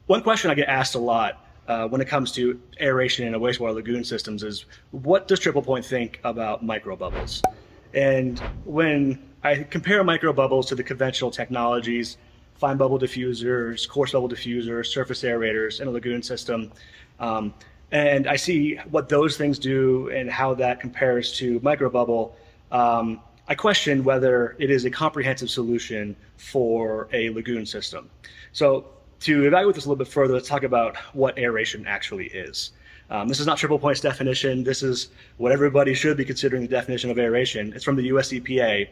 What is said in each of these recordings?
One question I get asked a lot when it comes to aeration in a wastewater lagoon systems is, what does Triple Point think about microbubbles? And when I compare microbubbles to the conventional technologies, fine bubble diffusers, coarse bubble diffusers, surface aerators in a lagoon system, um, and I see what those things do and how that compares to microbubble, I question whether it is a comprehensive solution for a lagoon system. So to evaluate this a little bit further, let's talk about what aeration actually is. This is not Triple Point's definition. This is what everybody should be considering the definition of aeration. It's from the US EPA.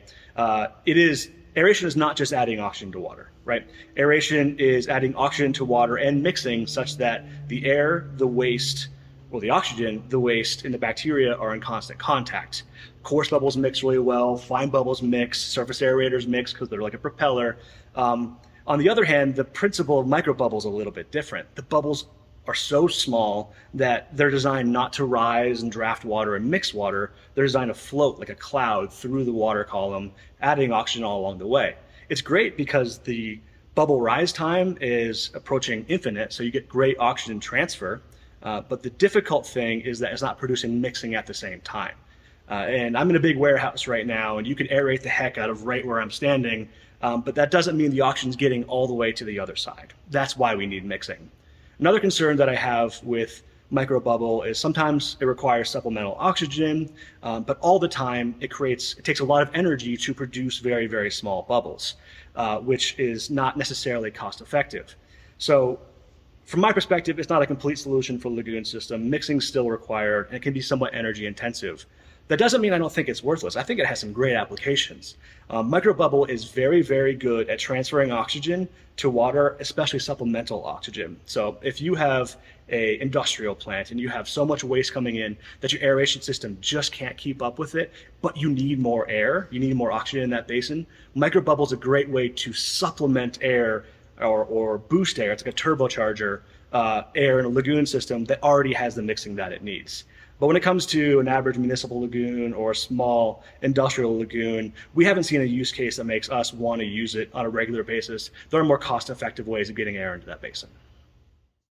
Aeration is not just adding oxygen to water, right? Aeration is adding oxygen to water and mixing such that the air, the waste, well, the oxygen, the waste, and the bacteria are in constant contact. Coarse bubbles mix really well, fine bubbles mix, surface aerators mix because they're like a propeller. On the other hand, the principle of microbubbles is a little bit different. The bubbles are so small that they're designed not to rise and draft water and mix water. They're designed to float like a cloud through the water column, adding oxygen all along the way. It's great because the bubble rise time is approaching infinite, so you get great oxygen transfer. But the difficult thing is that it's not producing mixing at the same time. And I'm in a big warehouse right now, and you can aerate the heck out of right where I'm standing, but that doesn't mean the oxygen's getting all the way to the other side. That's why we need mixing. Another concern that I have with microbubble is sometimes it requires supplemental oxygen, but all the time it takes a lot of energy to produce very, very small bubbles, which is not necessarily cost effective. So from my perspective, it's not a complete solution for the lagoon system. Mixing is still required, and it can be somewhat energy intensive. That doesn't mean I don't think it's worthless. I think it has some great applications. Microbubble is very, very good at transferring oxygen to water, especially supplemental oxygen. So if you have an industrial plant and you have so much waste coming in that your aeration system just can't keep up with it, but you need more air, you need more oxygen in that basin, microbubble is a great way to supplement air or boost air. It's like a turbocharger air in a lagoon system that already has the mixing that it needs. But when it comes to an average municipal lagoon or a small industrial lagoon, we haven't seen a use case that makes us want to use it on a regular basis. There are more cost-effective ways of getting air into that basin.